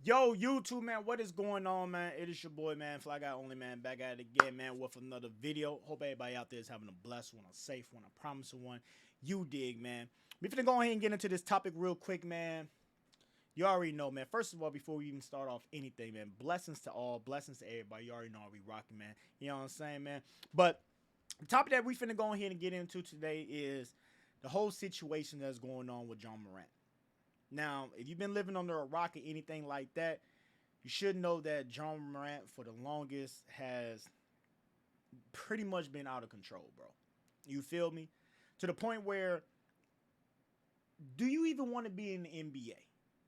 Yo, YouTube, man, what is going on, man? It is your boy, man, Fly Guy Only, man, back at it again, man, with another video. Hope everybody out there is having a blessed one, a safe one, a promising one. You dig, man. We finna go ahead and get into this topic real quick, man. You already know, man. First of all, before we even start off anything, man, blessings to all, blessings to everybody. You already know we rocking, man. You know what I'm saying, man? But the topic that we finna go ahead and get into today is the whole situation that's going on with John Morant. Now, if you've been living under a rock or anything like that, you should know that John Morant, for the longest, has pretty much been out of control, bro. You feel me? To the point where, do you even want to be in the NBA?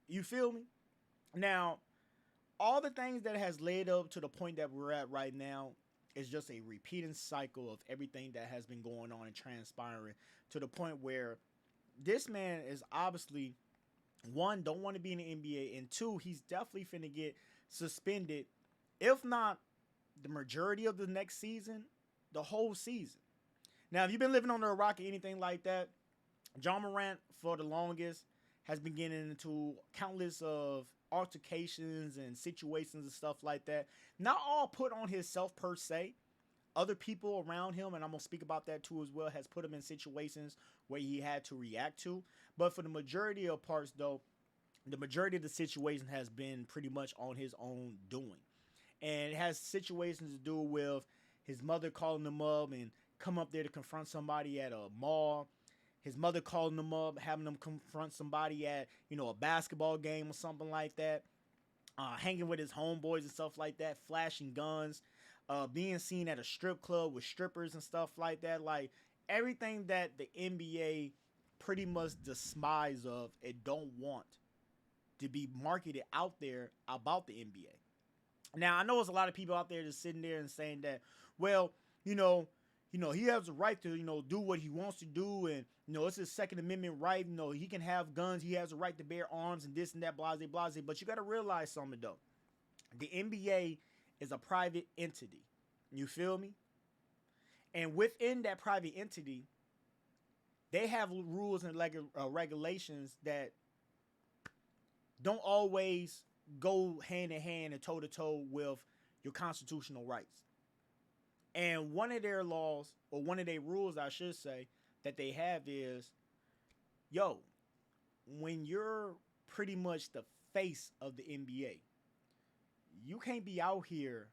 You feel me? Now, all the things that has led up to the point that we're at right now is just a repeating cycle of everything that has been going on and transpiring to the point where this man is obviously one, don't want to be in the NBA, and two, he's definitely finna get suspended, if not the majority of the next season, the whole season. Now, if you've been living under a rock or anything like that, John Morant, for the longest, has been getting into countless of altercations and situations and stuff like that. Not all put on himself per se. Other people around him, and I'm gonna speak about that too as well, has put him in situations where he had to react to. But for the majority of parts, though, the majority of the situation has been pretty much on his own doing, and it has situations to do with his mother calling him up and come up there to confront somebody at a mall. His mother calling him up, having him confront somebody at a basketball game or something like that. Hanging with his homeboys and stuff like that, flashing guns, being seen at a strip club with strippers and stuff like that. Like everything that the NBA pretty much despise of and don't want to be marketed out there about the NBA. Now I know there's a lot of people out there just sitting there and saying that, well, he has the right to do what he wants to do, and it's his Second Amendment right. He can have guns, he has a right to bear arms, and this and that, blase, blase. But you got to realize something though. The NBA is a private entity. You feel me? And within that private entity, they have rules and regulations that don't always go hand in hand and toe to toe with your constitutional rights. And one of their laws, or one of their rules, I should say, that they have is, yo, when you're pretty much the face of the NBA, you can't be out here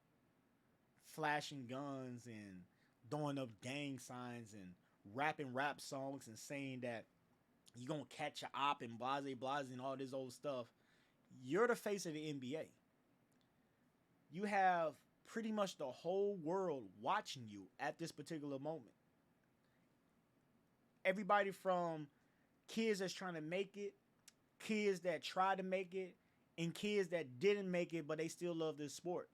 flashing guns and throwing up gang signs and rapping rap songs and saying that you're going to catch a op and blase blase and all this old stuff. You're the face of the NBA. You have pretty much the whole world watching you at this particular moment. Everybody from kids that's trying to make it, kids that try to make it, and kids that didn't make it but they still love this sport.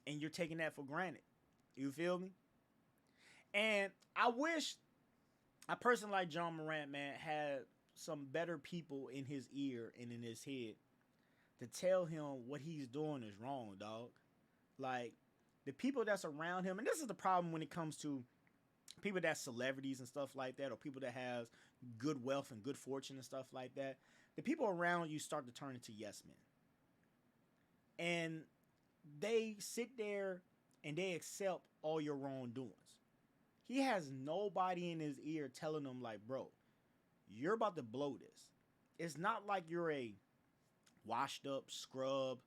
And you're taking that for granted. You feel me? And I wish a person like John Morant, man, had some better people in his ear and in his head to tell him what he's doing is wrong, dog. Like, the people that's around him, and this is the problem when it comes to people that's celebrities and stuff like that, or people that has good wealth and good fortune and stuff like that. The people around you start to turn into yes men. And they sit there and they accept all your wrongdoings. He has nobody in his ear telling him, like, bro, you're about to blow this. It's not like you're a washed up scrub,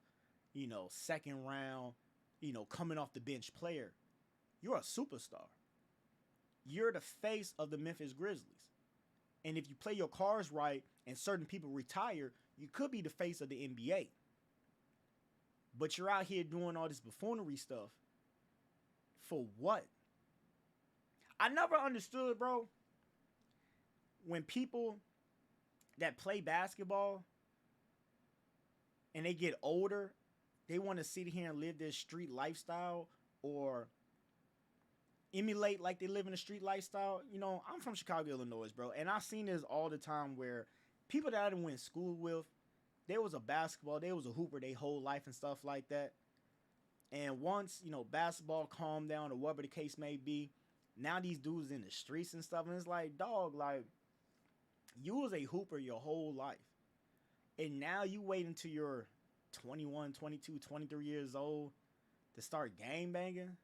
second round, coming off the bench player. You're a superstar. You're the face of the Memphis Grizzlies. And if you play your cards right and certain people retire, you could be the face of the NBA. But you're out here doing all this buffoonery stuff. For what? I never understood, bro, when people that play basketball and they get older, they want to sit here and live this street lifestyle or emulate like they live in a street lifestyle. I'm from Chicago, Illinois, bro, and I've seen this all the time where people that I didn't went to school with, they was a hooper their whole life and stuff like that. And once, basketball calmed down or whatever the case may be, now these dudes in the streets and stuff, and it's like, dog, like, you was a hooper your whole life. And now you wait until you're 21, 22, 23 years old to start gang banging,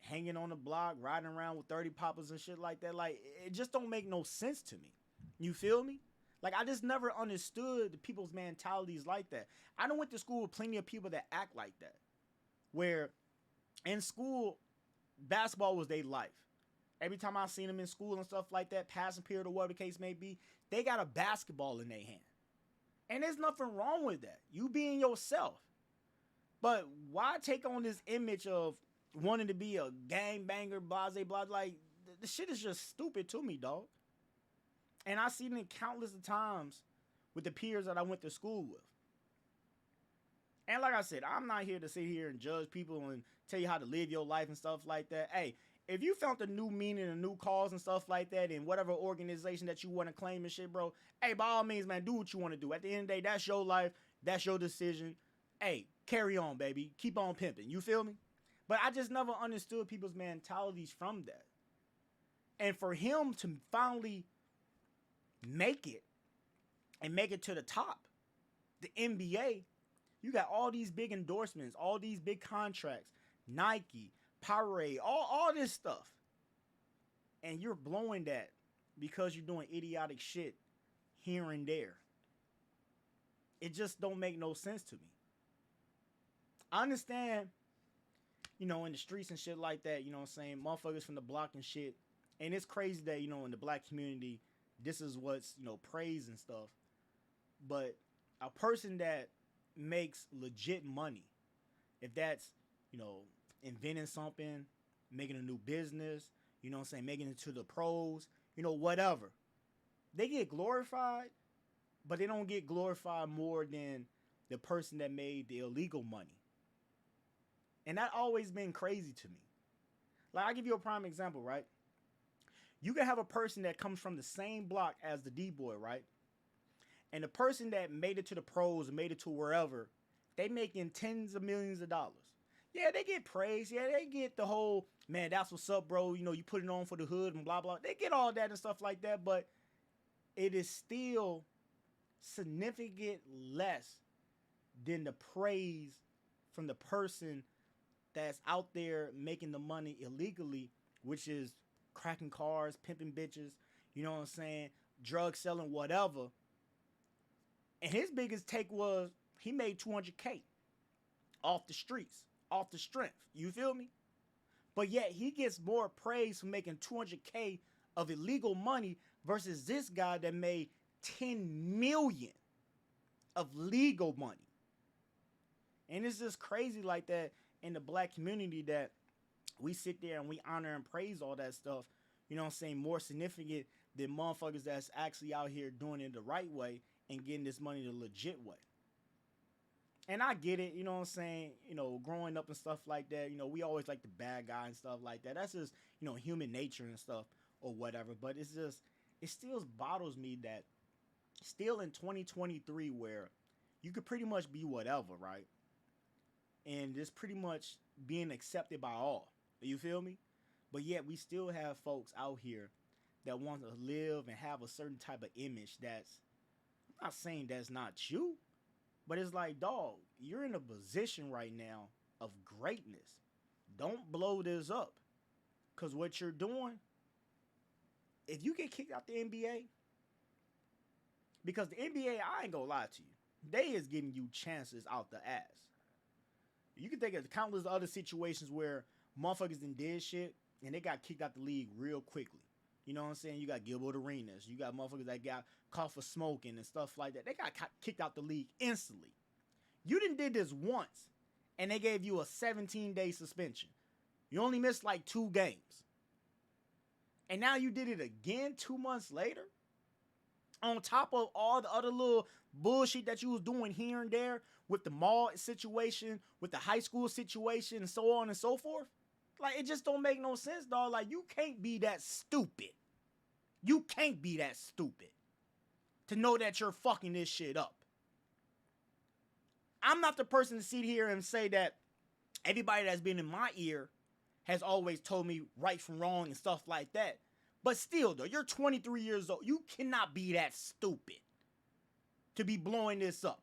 hanging on the block, riding around with 30 poppers and shit like that. Like, it just don't make no sense to me. You feel me? Like, I just never understood the people's mentalities like that. I done went to school with plenty of people that act like that. Where in school, basketball was their life. Every time I seen them in school and stuff like that, passing period or whatever the case may be, they got a basketball in their hand. And there's nothing wrong with that. You being yourself. But why take on this image of wanting to be a gang banger, blase, blah, like, the shit is just stupid to me, dog. And I seen it countless of times with the peers that I went to school with. And like I said, I'm not here to sit here and judge people and tell you how to live your life and stuff like that. Hey, if you found a new meaning, a new cause and stuff like that in whatever organization that you want to claim and shit, bro, hey, by all means, man, do what you want to do. At the end of the day, that's your life. That's your decision. Hey, carry on, baby. Keep on pimping. You feel me? But I just never understood people's mentalities from that. And for him to finally make it and make it to the top, the NBA, you got all these big endorsements, all these big contracts, Nike, Powerade, all this stuff. And you're blowing that because you're doing idiotic shit here and there. It just don't make no sense to me. I understand, in the streets and shit like that, what I'm saying, motherfuckers from the block and shit. And it's crazy that, in the black community, this is what's, praised and stuff. But a person that makes legit money, if that's, inventing something, making a new business, making it to the pros, whatever. They get glorified, but they don't get glorified more than the person that made the illegal money. And that always been crazy to me. Like, I'll give you a prime example, right? You can have a person that comes from the same block as the D-boy, right? And the person that made it to the pros, made it to wherever, they making tens of millions of dollars. Yeah, they get praise. Yeah, they get the whole, man, that's what's up, bro. You put it on for the hood and blah, blah. They get all that and stuff like that, but it is still significant less than the praise from the person that's out there making the money illegally, which is cracking cars, pimping bitches, you know what I'm saying, drug selling, whatever. And his biggest take was he made $200K off the streets, off the strength. You feel me? But yet he gets more praise for making $200K of illegal money versus this guy that made $10 million of legal money. And it's just crazy like that in the black community that we sit there and we honor and praise all that stuff, you know what I'm saying, more significant than motherfuckers that's actually out here doing it the right way and getting this money the legit way. And I get it, you know what I'm saying, growing up and stuff like that, we always like the bad guy and stuff like that. That's just, human nature and stuff or whatever. But it's just, it still bothers me that still in 2023 where you could pretty much be whatever, right? And it's pretty much being accepted by all. You feel me? But yet we still have folks out here that want to live and have a certain type of image that's, I'm not saying that's not you, but it's like, dog, you're in a position right now of greatness. Don't blow this up. Because what you're doing, if you get kicked out the NBA, because the NBA, I ain't gonna lie to you, they is getting you chances out the ass. You can think of countless other situations where motherfuckers did shit and they got kicked out the league real quickly. You know what I'm saying? You got Gilbert Arenas. You got motherfuckers that got caught for smoking and stuff like that. They got kicked out the league instantly. You did this once and they gave you a 17-day suspension. You only missed like 2 games. And now you did it again 2 months later? On top of all the other little bullshit that you was doing here and there with the mall situation, with the high school situation, and so on and so forth. Like, it just don't make no sense, dog. Like, you can't be that stupid. You can't be that stupid to know that you're fucking this shit up. I'm not the person to sit here and say that everybody that's been in my ear has always told me right from wrong and stuff like that. But still, though, you're 23 years old. You cannot be that stupid to be blowing this up.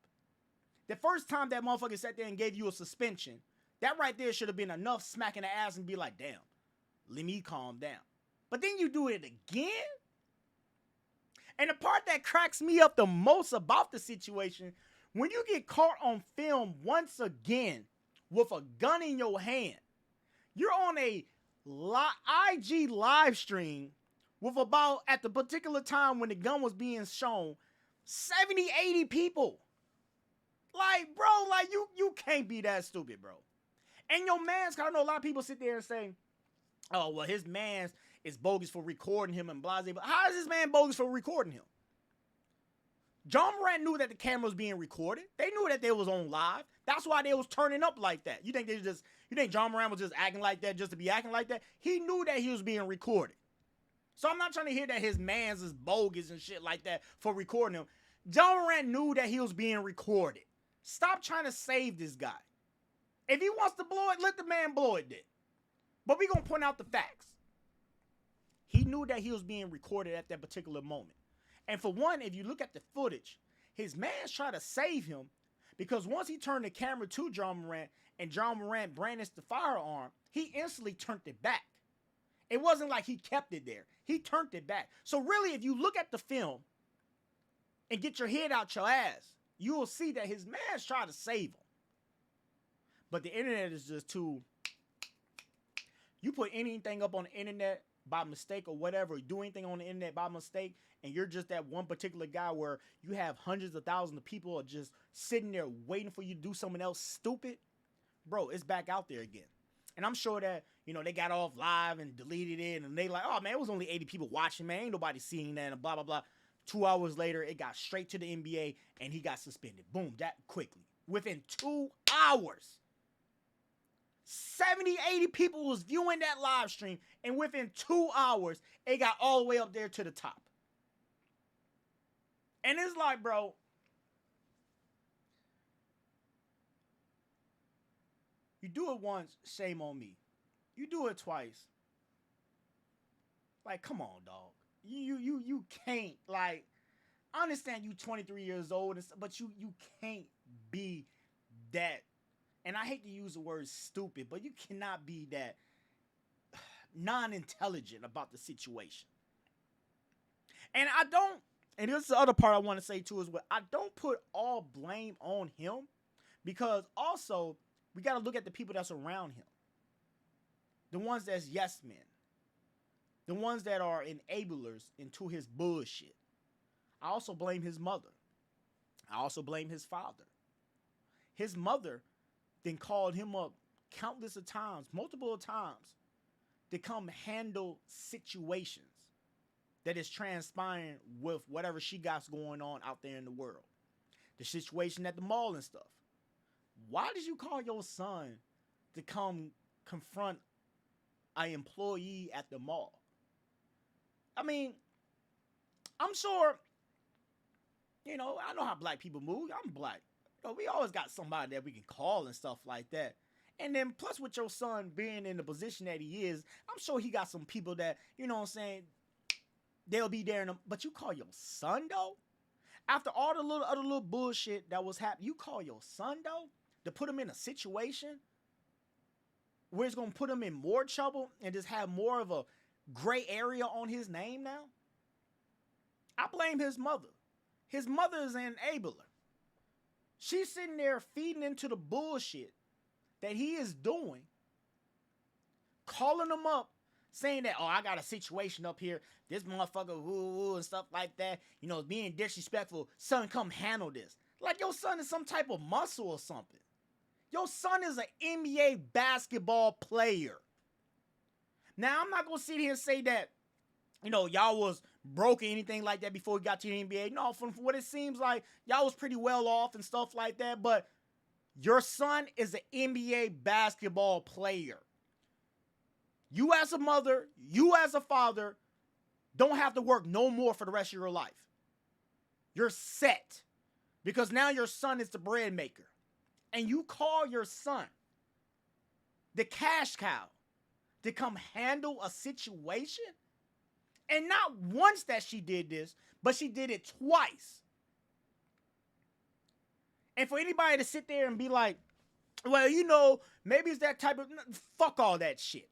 The first time that motherfucker sat there and gave you a suspension, that right there should have been enough smacking the ass and be like, damn, let me calm down. But then you do it again? And the part that cracks me up the most about the situation, when you get caught on film once again with a gun in your hand, you're on a IG live stream with about, at the particular time when the gun was being shown, 70, 80 people. Like, bro, like, you can't be that stupid, bro. And your mans, cause I know a lot of people sit there and say, oh, well, his mans is bogus for recording him and blah, blah, blah. How is this man bogus for recording him? John Morant knew that the camera was being recorded. They knew that they was on live. That's why they was turning up like that. You think John Morant was just acting like that just to be acting like that? He knew that he was being recorded. So I'm not trying to hear that his mans is bogus and shit like that for recording him. John Morant knew that he was being recorded. Stop trying to save this guy. If he wants to blow it, let the man blow it then. But we're going to point out the facts. He knew that he was being recorded at that particular moment. And for one, if you look at the footage, his man's trying to save him because once he turned the camera to John Morant and John Morant brandished the firearm, he instantly turned it back. It wasn't like he kept it there. He turned it back. So really, if you look at the film and get your head out your ass, you will see that his man's trying to save him. But the internet is just too... You put anything up on the internet by mistake or whatever, or do anything on the internet by mistake, and you're just that one particular guy where you have hundreds of thousands of people are just sitting there waiting for you to do something else stupid, bro, it's back out there again. And I'm sure that, you know, they got off live and deleted it, and they like, oh, man, it was only 80 people watching, man. Ain't nobody seeing that, and blah, blah, blah. 2 hours later, it got straight to the NBA, and he got suspended. Boom, that quickly. Within 2 hours. 70, 80 people was viewing that live stream, and within 2 hours, it got all the way up there to the top. And it's like, bro, you do it once, shame on me. You do it twice. Like, come on, dog. You can't, like, I understand you 23 years old, and stuff, but you can't be that. And I hate to use the word stupid, but you cannot be that non-intelligent about the situation. And I don't, and this is the other part I want to say too is what I don't put all blame on him, because also we got to look at the people that's around him. The ones that's yes men. The ones that are enablers into his bullshit. I also blame his mother. I also blame his father. His mother then called him up countless of times, multiple times, to come handle situations that is transpiring with whatever she got going on out there in the world. The situation at the mall and stuff. Why did you call your son to come confront an employee at the mall? I mean, I'm sure, you know, I know how black people move. I'm black. You know, we always got somebody that we can call and stuff like that. And then plus with your son being in the position that he is, I'm sure he got some people that, you know what I'm saying, they'll be there. But you call your son, though? After all the other little bullshit that was happening, you call your son, though, to put him in a situation where it's going to put him in more trouble and just have more of a gray area on his name now? I blame his mother. His mother is an enabler. She's sitting there feeding into the bullshit that he is doing, calling him up, saying that, oh, I got a situation up here, this motherfucker, woo, and stuff like that, you know, being disrespectful, son, come handle this. Like your son is some type of muscle or something. Your son is an NBA basketball player. Now, I'm not going to sit here and say that, you know, y'all was broke or anything like that before we got to the NBA. No, from what it seems like, y'all was pretty well off and stuff like that. But your son is an NBA basketball player. You as a mother, you as a father, don't have to work no more for the rest of your life. You're set. Because now your son is the bread maker. And you call your son the cash cow to come handle a situation? And not once that she did this, but she did it twice. And for anybody to sit there and be like, well, you know, maybe it's that type of, fuck all that shit.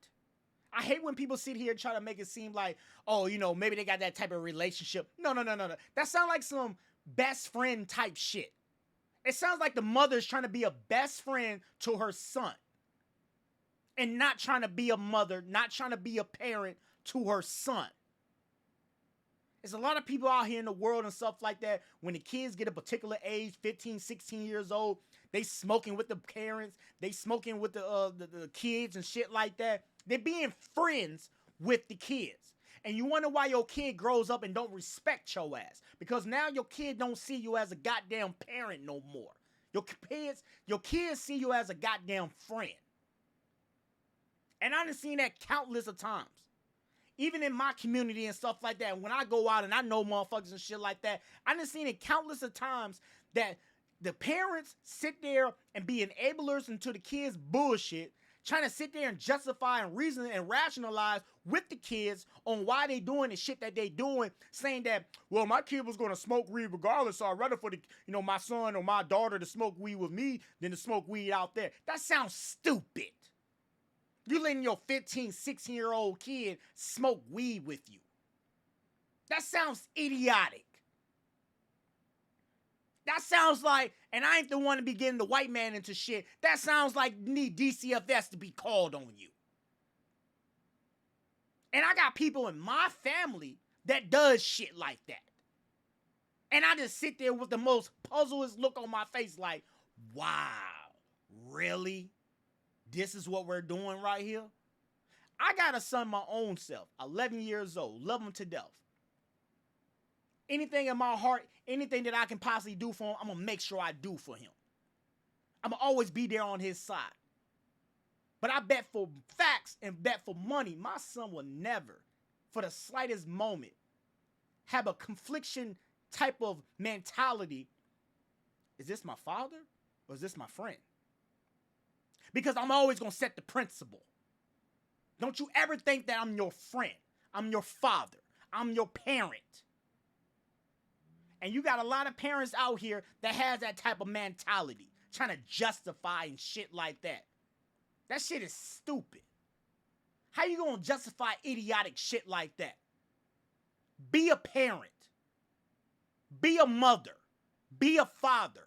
I hate when people sit here and try to make it seem like, oh, you know, maybe they got that type of relationship. No. That sounds like some best friend type shit. It sounds like the mother's trying to be a best friend to her son and not trying to be a mother, not trying to be a parent to her son. There's a lot of people out here in the world and stuff like that. When the kids get a particular age, 15, 16 years old, they smoking with the parents. They smoking with the kids and shit like that. They're being friends with the kids. And you wonder why your kid grows up and don't respect your ass. Because now your kid don't see you as a goddamn parent no more. Your kids see you as a goddamn friend. And I done seen that countless of times. Even in my community and stuff like that, when I go out and I know motherfuckers and shit like that, I done seen it countless of times that the parents sit there and be enablers into the kids' bullshit, trying to sit there and justify and reason and rationalize with the kids on why they doing the shit that they doing, saying that, well, my kid was going to smoke weed regardless, so I'd rather for my son or my daughter to smoke weed with me than to smoke weed out there. That sounds stupid. You letting your 15, 16-year-old kid smoke weed with you. That sounds idiotic. That sounds like, and I ain't the one to be getting the white man into shit, that sounds like need DCFS to be called on you. And I got people in my family that does shit like that. And I just sit there with the most puzzled look on my face like, wow, really? This is what we're doing right here? I got a son my own self, 11 years old, love him to death. Anything in my heart, anything that I can possibly do for him, I'm going to make sure I do for him. I'm going to always be there on his side. But I bet for facts and bet for money, my son will never, for the slightest moment, have a confliction type of mentality. Is this my father or is this my friend? Because I'm always going to set the principle. Don't you ever think that I'm your friend. I'm your father. I'm your parent. And you got a lot of parents out here that has that type of mentality, trying to justify and shit like that. That shit is stupid. How you going to justify idiotic shit like that? Be a parent. Be a mother. Be a father.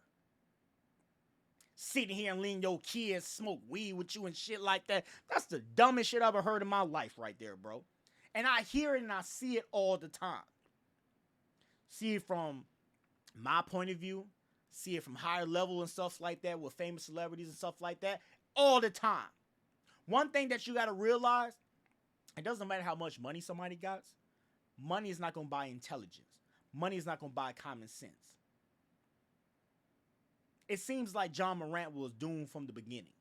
Sitting here and letting your kids smoke weed with you and shit like that. That's the dumbest shit I've ever heard in my life right there, bro. And I hear it and I see it all the time. See it from my point of view. See it from higher level and stuff like that with famous celebrities and stuff like that. All the time. One thing that you got to realize, it doesn't matter how much money somebody got. Money is not going to buy intelligence. Money is not going to buy common sense. It seems like John Morant was doomed from the beginning.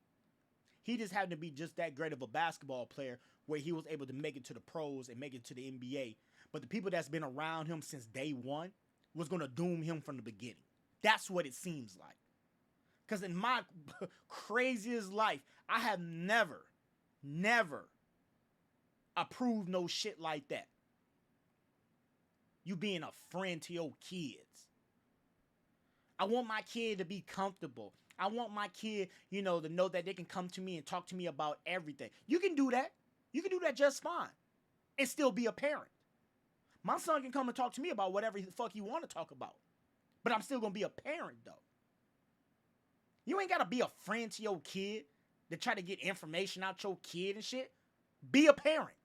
He just happened to be just that great of a basketball player where he was able to make it to the pros and make it to the NBA. But the people that's been around him since day one was going to doom him from the beginning. That's what it seems like. Because in my craziest life, I have never approved no shit like that. You being a friend to your kids. I want my kid to be comfortable. I want my kid, to know that they can come to me and talk to me about everything. You can do that. You can do that just fine and still be a parent. My son can come and talk to me about whatever the fuck you want to talk about. But I'm still going to be a parent, though. You ain't got to be a friend to your kid to try to get information out your kid and shit. Be a parent.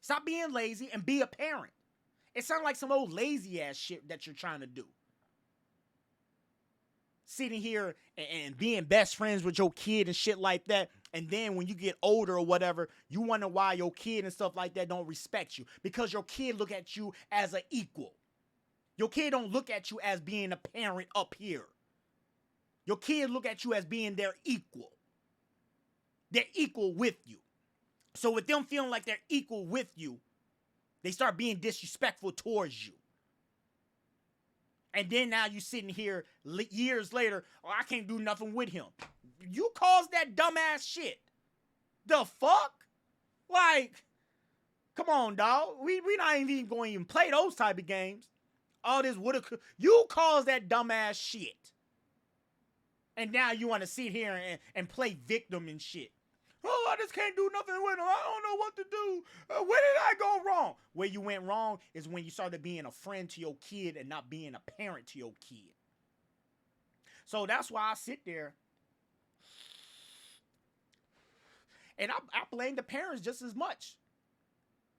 Stop being lazy and be a parent. It sounds like some old lazy ass shit that you're trying to do. Sitting here and being best friends with your kid and shit like that. And then when you get older or whatever, you wonder why your kid and stuff like that don't respect you. Because your kid look at you as an equal. Your kid don't look at you as being a parent up here. Your kid look at you as being their equal. They're equal with you. So with them feeling like they're equal with you, they start being disrespectful towards you. And then now you sitting here years later, oh, I can't do nothing with him. You caused that dumbass shit. The fuck? Like, come on, dog. We not even going to even play those type of games. All this woulda, you caused that dumbass shit. And now you want to sit here and play victim and shit. Oh, I just can't do nothing with him. I don't know what to do. Where did I go wrong? Where you went wrong is when you started being a friend to your kid and not being a parent to your kid. So that's why I sit there and I blame the parents just as much.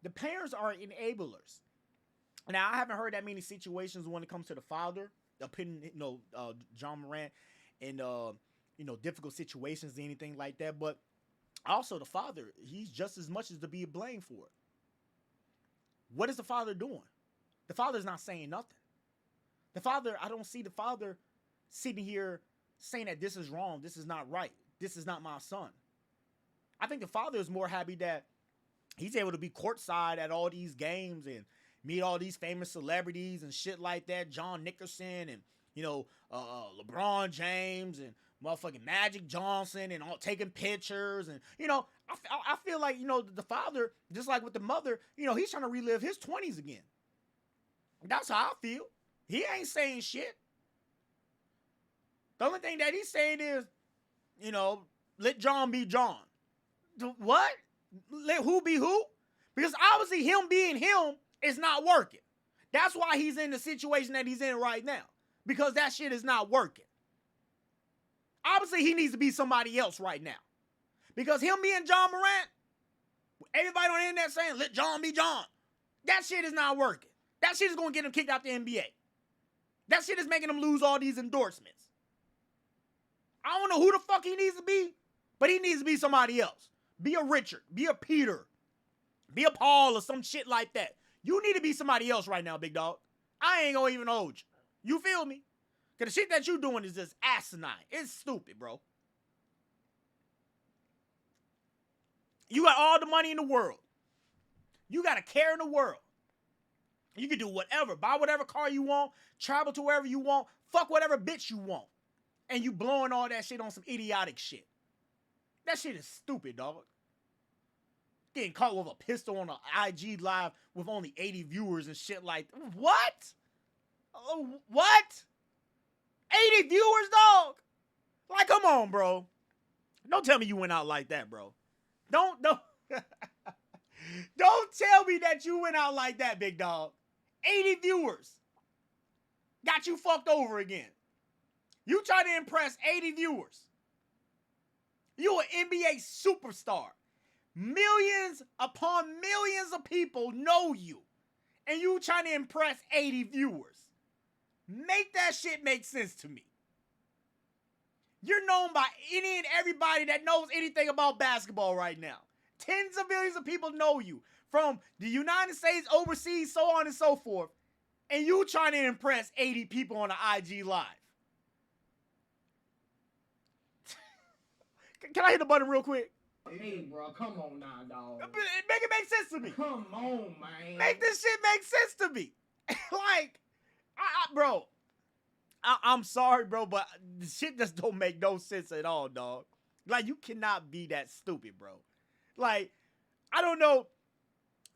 The parents are enablers. Now, I haven't heard that many situations when it comes to the father, putting, John Morant in, difficult situations or anything like that. But also the father, he's just as much as to be blamed for it. What is the father doing? The father's not saying nothing. I don't see the father sitting here saying that this is wrong, this is not right, this is not my son. I think the father is more happy that he's able to be courtside at all these games and meet all these famous celebrities and shit like that. John Nickerson and, LeBron James and motherfucking Magic Johnson and all taking pictures. And, I feel like, the father, just like with the mother, he's trying to relive his 20s again. That's how I feel. He ain't saying shit. The only thing that he's saying is, let John be John. What? Let who be who? Because obviously him being him is not working. That's why he's in the situation that he's in right now. Because that shit is not working. Obviously he needs to be somebody else right now. Because him being John Morant, everybody on the internet saying, let John be John. That shit is not working. That shit is going to get him kicked out the NBA. That shit is making him lose all these endorsements. I don't know who the fuck he needs to be, but he needs to be somebody else. Be a Richard. Be a Peter. Be a Paul or some shit like that. You need to be somebody else right now, big dog. I ain't gonna even hold you. You feel me? Because the shit that you doing is just asinine. It's stupid, bro. You got all the money in the world. You got a care in the world. You can do whatever. Buy whatever car you want. Travel to wherever you want. Fuck whatever bitch you want. And you blowing all that shit on some idiotic shit. That shit is stupid, dog. Getting caught with a pistol on an IG live with only 80 viewers and shit like that. What? What? 80 viewers, dog? Like, come on, bro. Don't tell me you went out like that, bro. Don't don't tell me that you went out like that, big dog. 80 viewers. Got you fucked over again. You try to impress 80 viewers. You an NBA superstar. Millions upon millions of people know you. And you trying to impress 80 viewers. Make that shit make sense to me. You're known by any and everybody that knows anything about basketball right now. Tens of millions of people know you. From the United States, overseas, so on and so forth. And you trying to impress 80 people on an IG live. Can I hit the button real quick? Hey, bro, come on now, dog. Make it make sense to me. Come on, man. Make this shit make sense to me. Like, bro, I'm sorry, bro, but the shit just don't make no sense at all, dog. Like, you cannot be that stupid, bro. Like, I don't know.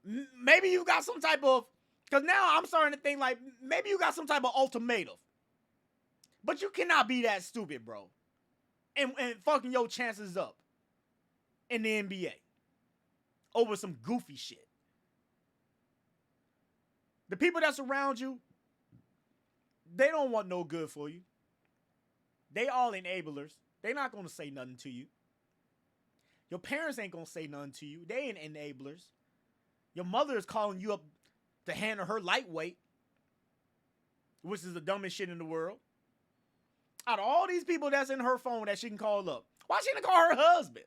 Maybe you got some type of, because now I'm starting to think, like, maybe you got some type of ultimatum. But you cannot be that stupid, bro. And fucking your chances up in the NBA over some goofy shit. The people that's around you, they don't want no good for you. They all enablers. They not going to say nothing to you. Your parents ain't going to say nothing to you. They ain't enablers. Your mother is calling you up to handle her lightweight, which is the dumbest shit in the world. Out of all these people that's in her phone that she can call up, why she didn't call her husband?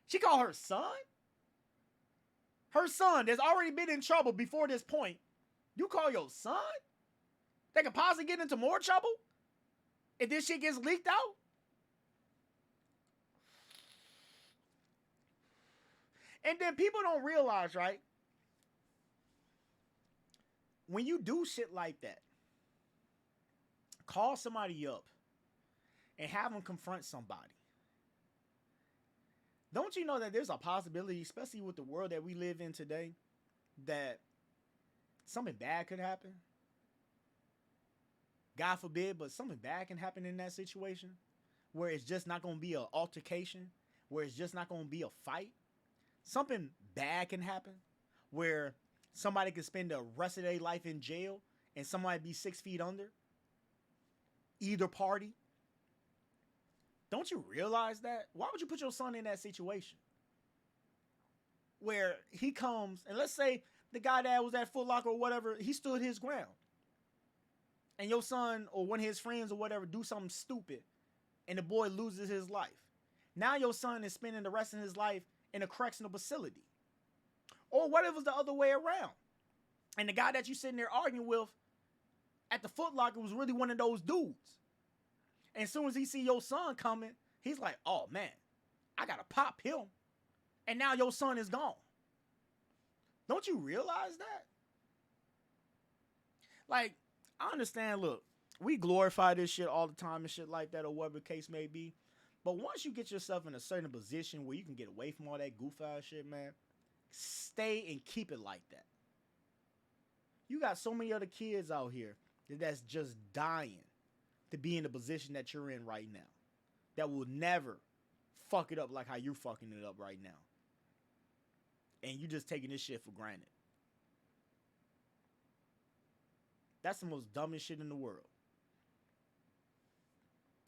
She called her son? Her son that's already been in trouble before this point. You call your son? They could possibly get into more trouble if this shit gets leaked out? And then people don't realize, right? When you do shit like that, call somebody up and have them confront somebody. Don't you know that there's a possibility, especially with the world that we live in today, that something bad could happen? God forbid, but something bad can happen in that situation where it's just not going to be an altercation, where it's just not going to be a fight. Something bad can happen where somebody could spend the rest of their life in jail and somebody be 6 feet under either party. Don't you realize that? Why would you put your son in that situation where he comes and let's say the guy that was at Foot Locker or whatever, he stood his ground, and your son or one of his friends or whatever do something stupid and the boy loses his life. Now your son is spending the rest of his life in a correctional facility. Or what if it was the other way around? And the guy that you sitting there arguing with at the Foot Locker was really one of those dudes. And as soon as he see your son coming, he's like, oh man, I gotta pop him. And now your son is gone. Don't you realize that? Like, I understand, look, we glorify this shit all the time and shit like that or whatever the case may be. But once you get yourself in a certain position where you can get away from all that goof ass shit, man, stay and keep it like that. You got so many other kids out here that's just dying to be in the position that you're in right now, that will never fuck it up like how you're fucking it up right now. And you just taking this shit for granted. That's the most dumbest shit in the world.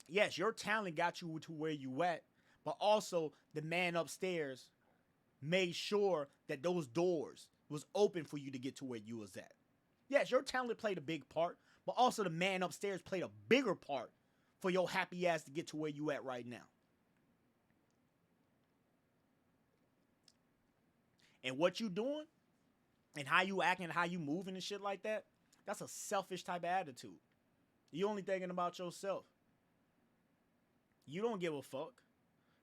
Yes, your talent got you to where you at, but also the man upstairs made sure that those doors was open for you to get to where you was at. Yes, your talent played a big part, but also the man upstairs played a bigger part for your happy ass to get to where you at right now. And what you doing and how you acting, how you moving and shit like that, that's a selfish type of attitude. You only thinking about yourself. You don't give a fuck.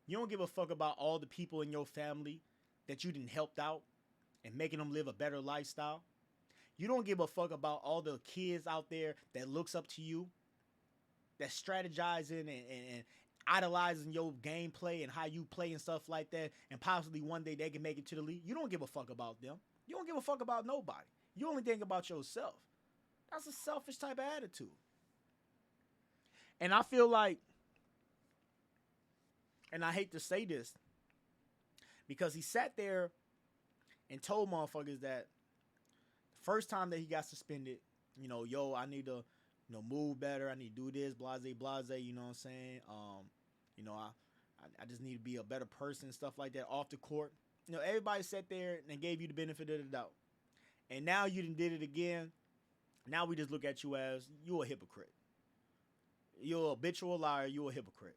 You don't give a fuck about all the people in your family that you done helped out and making them live a better lifestyle. You don't give a fuck about all the kids out there that looks up to you, that's strategizing and idolizing your gameplay and how you play and stuff like that, and possibly one day they can make it to the league. You don't give a fuck about them. You don't give a fuck about nobody. You only think about yourself. That's a selfish type of attitude. And I feel like, and I hate to say this, because he sat there and told motherfuckers that the first time that he got suspended, you know, yo, I need to, you know, move better. I need to do this, blase, blase, you know what I'm saying? You know, I just need to be a better person, stuff like that, off the court. You know, everybody sat there and gave you the benefit of the doubt. And now you done did it again. Now we just look at you as, you a hypocrite. You're a habitual liar, you're a hypocrite.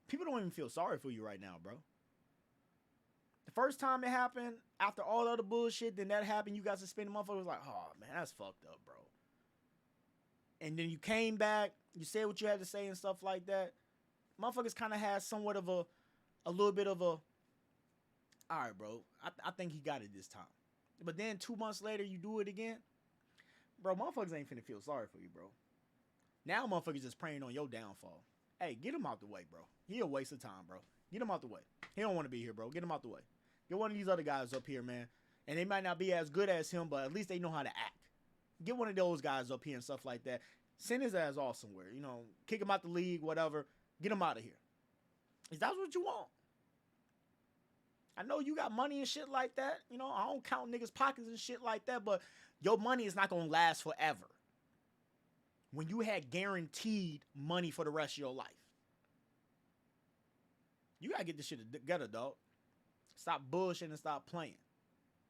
People don't even feel sorry for you right now, bro. The first time it happened, after all the other bullshit, then that happened, you got suspended, motherfuckers was like, oh man, that's fucked up, bro. And then you came back, you said what you had to say and stuff like that. Motherfuckers kind of had somewhat of a little bit of a, all right, bro, I think he got it this time. But then 2 months later, you do it again. Bro, motherfuckers ain't finna feel sorry for you, bro. Now motherfuckers just praying on your downfall. Hey, get him out the way, bro. He a waste of time, bro. Get him out the way. He don't want to be here, bro. Get him out the way. Get one of these other guys up here, man. And they might not be as good as him, but at least they know how to act. Get one of those guys up here and stuff like that. Send his ass off somewhere. You know, kick him out the league, whatever. Get him out of here. Is that what you want? I know you got money and shit like that. You know, I don't count niggas' pockets and shit like that, but your money is not going to last forever. When you had guaranteed money for the rest of your life. You got to get this shit together, dog. Stop bullshitting and stop playing.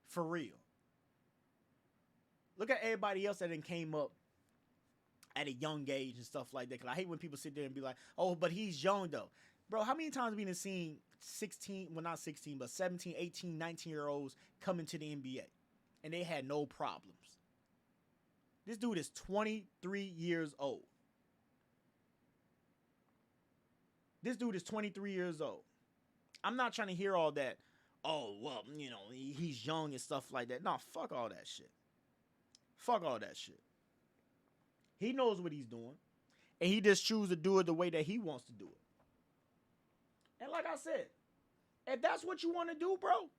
For real. Look at everybody else that then came up at a young age and stuff like that. Because I hate when people sit there and be like, oh, but he's young, though. Bro, how many times have we done seen 16, well, not 16, but 17, 18, 19-year-olds come into the NBA? And they had no problems. This dude is 23 years old. This dude is 23 years old. I'm not trying to hear all that, oh, well, you know, he's young and stuff like that. No, fuck all that shit. Fuck all that shit. He knows what he's doing. And he just chooses to do it the way that he wants to do it. And like I said, if that's what you want to do, bro,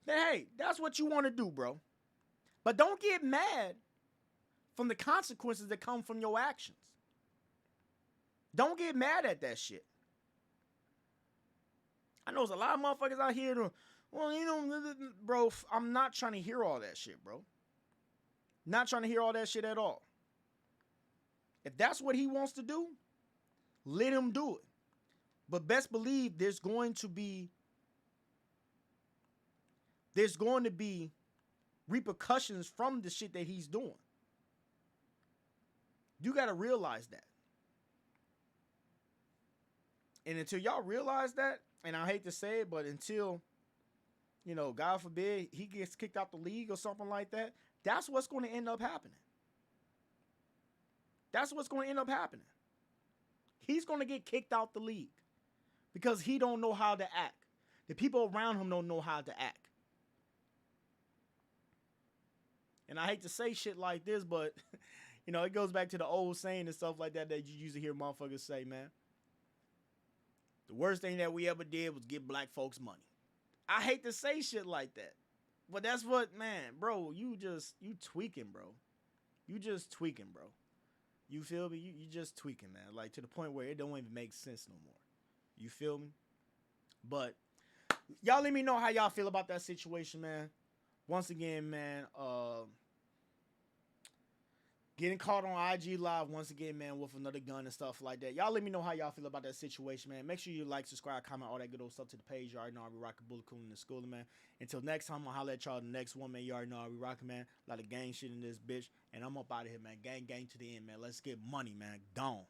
then hey, that's what you want to do, bro. But don't get mad from the consequences that come from your actions. Don't get mad at that shit. I know there's a lot of motherfuckers out here to, well, you know, bro, I'm not trying to hear all that shit, bro. Not trying to hear all that shit at all. If that's what he wants to do, let him do it. But best believe there's going to be repercussions from the shit that he's doing. You got to realize that. And until y'all realize that, and I hate to say it, but until, you know, God forbid, he gets kicked out the league or something like that, that's what's going to end up happening. That's what's going to end up happening. He's going to get kicked out the league because he don't know how to act. The people around him don't know how to act. And I hate to say shit like this, but, you know, it goes back to the old saying and stuff like that that you used to hear motherfuckers say, man. The worst thing that we ever did was give black folks money. I hate to say shit like that. But that's what, man, bro, you tweaking, bro. You just tweaking, bro. You feel me? You just tweaking, man. Like, to the point where it don't even make sense no more. You feel me? But y'all let me know how y'all feel about that situation, man. Once again, man, getting caught on IG Live once again, man, with another gun and stuff like that. Y'all let me know how y'all feel about that situation, man. Make sure you like, subscribe, comment, all that good old stuff to the page. You already know I be rocking Bullet Cool in the school, man. Until next time, I'll holler at y'all the next one, man. You already know I be rocking, man. A lot of gang shit in this bitch. And I'm up out of here, man. Gang to the end, man. Let's get money, man. Gone.